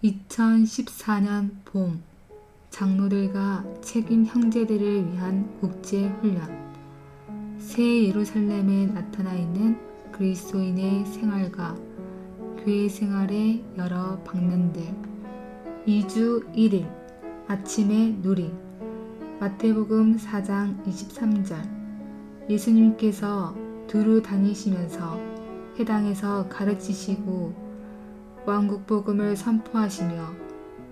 2014년 봄, 장로들과 책임 형제들을 위한 국제훈련. 새 예루살렘에 나타나 있는 그리스도인의 생활과 교회 생활의 여러 방면들. 2주 1일 아침의 누림. 마태복음 4장 23절. 예수님께서 두루 다니시면서 회당에서 가르치시고 왕국 복음을 선포하시며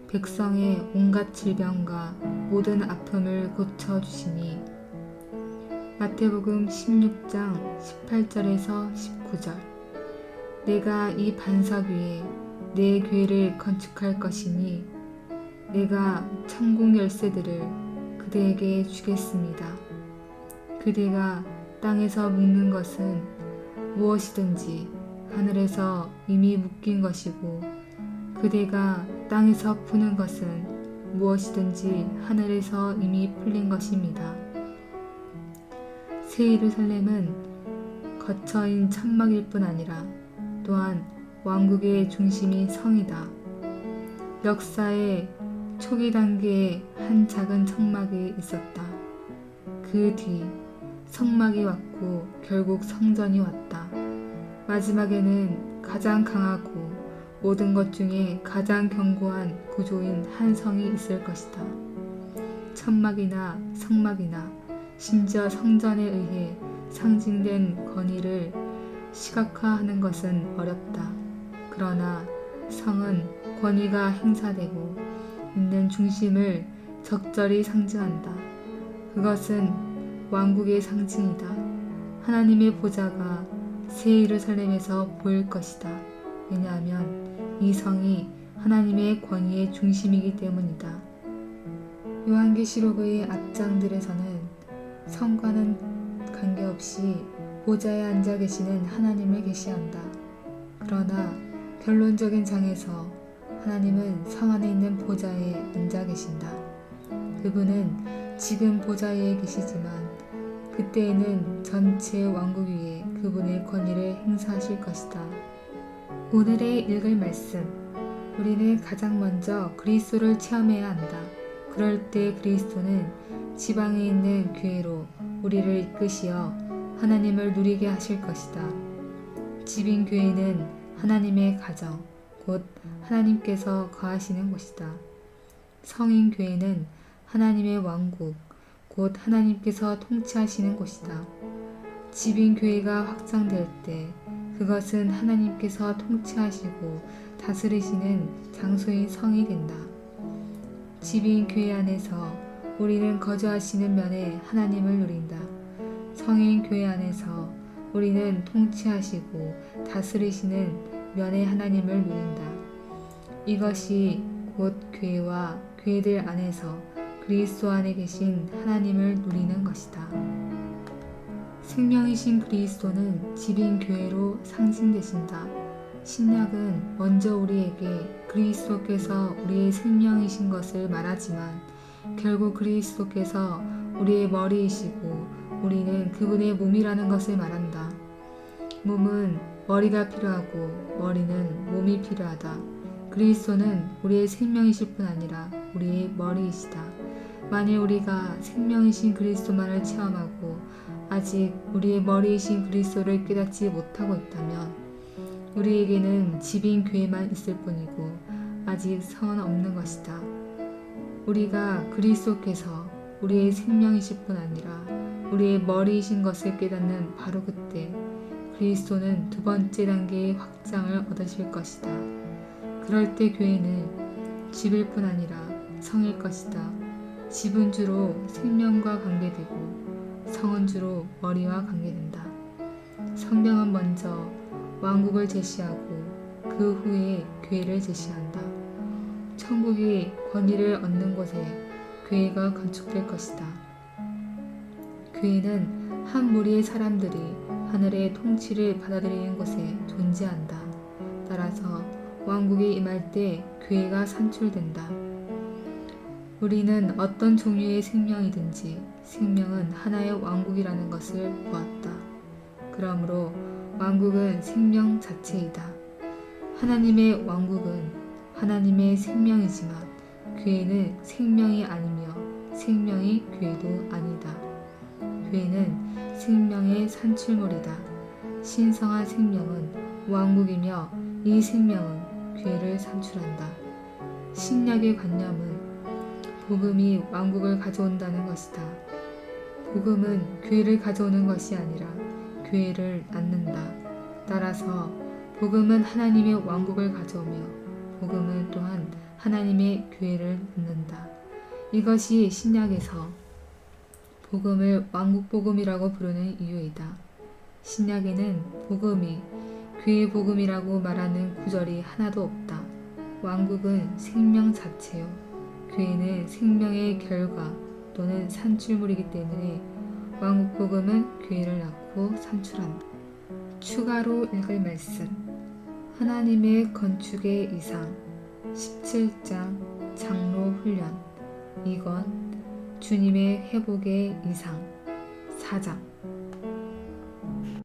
백성의 온갖 질병과 모든 아픔을 고쳐주시니. 마태복음 16장 18절에서 19절. 내가 이 반석 위에 내 교회를 건축할 것이니 내가 천국 열쇠들을 그대에게 주겠습니다. 그대가 땅에서 묶는 것은 무엇이든지 하늘에서 이미 묶인 것이고 그대가 땅에서 푸는 것은 무엇이든지 하늘에서 이미 풀린 것입니다. 새 예루살렘은 거처인 천막일 뿐 아니라 또한 왕국의 중심인 성이다. 역사의 초기 단계에 한 작은 천막이 있었다. 그 뒤 성막이 왔고 결국 성전이 왔다. 마지막에는 가장 강하고 모든 것 중에 가장 견고한 구조인 한 성이 있을 것이다. 천막이나 성막이나 심지어 성전에 의해 상징된 권위를 시각화하는 것은 어렵다. 그러나 성은 권위가 행사되고 있는 중심을 적절히 상징한다. 그것은 왕국의 상징이다. 하나님의 보좌가 새 예루살렘에서 보일 것이다. 왜냐하면 이 성이 하나님의 권위의 중심이기 때문이다. 요한계시록의 앞장들에서는 성과는 관계없이 보좌에 앉아 계시는 하나님을 계시한다. 그러나 결론적인 장에서 하나님은 성 안에 있는 보좌에 앉아 계신다. 그분은 지금 보좌 위에 계시지만 그때에는 전체 왕국 위에 그분의 권위를 행사하실 것이다. 오늘의 읽을 말씀. 우리는 가장 먼저 그리스도를 체험해야 한다. 그럴 때 그리스도는 지방에 있는 교회로 우리를 이끄시어 하나님을 누리게 하실 것이다. 집인 교회는 하나님의 가정, 곧 하나님께서 거하시는 곳이다. 성인 교회는 하나님의 왕국, 곧 하나님께서 통치하시는 곳이다. 집인 교회가 확장될 때 그것은 하나님께서 통치하시고 다스리시는 장소인 성이 된다. 집인 교회 안에서 우리는 거주하시는 면에 하나님을 누린다. 성인 교회 안에서 우리는 통치하시고 다스리시는 면에 하나님을 누린다. 이것이 곧 교회와 교회들 안에서 그리스도 안에 계신 하나님을 누리는 것이다. 생명이신 그리스도는 집인 교회로 상징되신다. 신약은 먼저 우리에게 그리스도께서 우리의 생명이신 것을 말하지만 결국 그리스도께서 우리의 머리이시고 우리는 그분의 몸이라는 것을 말한다. 몸은 머리가 필요하고 머리는 몸이 필요하다. 그리스도는 우리의 생명이실 뿐 아니라 우리의 머리이시다. 만일 우리가 생명이신 그리스도만을 체험하고 아직 우리의 머리이신 그리스도를 깨닫지 못하고 있다면 우리에게는 집인 교회만 있을 뿐이고 아직 성은 없는 것이다. 우리가 그리스도께서 우리의 생명이실 뿐 아니라 우리의 머리이신 것을 깨닫는 바로 그때 그리스도는 두 번째 단계의 확장을 얻으실 것이다. 그럴 때 교회는 집일 뿐 아니라 성일 것이다. 집은 주로 생명과 관계되고 성은 주로 머리와 관계된다. 성경은 먼저 왕국을 제시하고 그 후에 교회를 제시한다. 천국이 권위를 얻는 곳에 교회가 건축될 것이다. 교회는 한 무리의 사람들이 하늘의 통치를 받아들이는 곳에 존재한다. 따라서 왕국이 임할 때 교회가 산출된다. 우리는 어떤 종류의 생명이든지 생명은 하나의 왕국이라는 것을 보았다. 그러므로 왕국은 생명 자체이다. 하나님의 왕국은 하나님의 생명이지만 교회는 생명이 아니며 생명이 교회도 아니다. 교회는 생명의 산출물이다. 신성한 생명은 왕국이며 이 생명은 교회를 산출한다. 신약의 관념은 복음이 왕국을 가져온다는 것이다. 복음은 교회를 가져오는 것이 아니라 교회를 낳는다. 따라서 복음은 하나님의 왕국을 가져오며 복음은 또한 하나님의 교회를 낳는다. 이것이 신약에서 복음을 왕국 복음이라고 부르는 이유이다. 신약에는 복음이 교회 복음이라고 말하는 구절이 하나도 없다. 왕국은 생명 자체요. 교회는 생명의 결과 또는 산출물이기 때문에 왕국 복음은 교회를 낳고 산출한다. 추가로 읽을 말씀. 하나님의 건축의 이상 17장 장로 훈련 2권 주님의 회복의 이상 4장